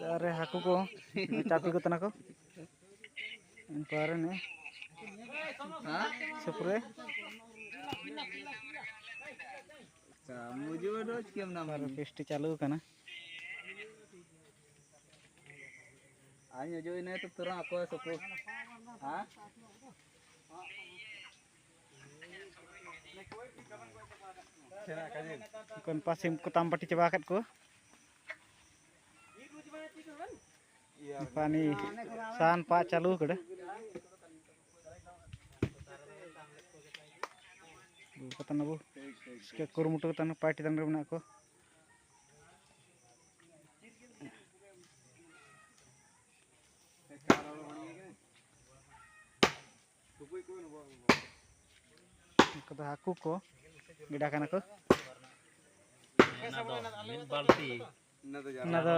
अरे हाकू को चापी को तना को इनकार ने सपुरे मुझे रोज केम नाम पर पेस्ट चालू करना आज जो इन्हें तो तुरंत आपको सपो हाँ kon pasim ko tampati cebakat ko pani san pa चालू kada bu kata nabu ske kurumutu tan party tan remna ko kata aku ko gida kana ko balti nado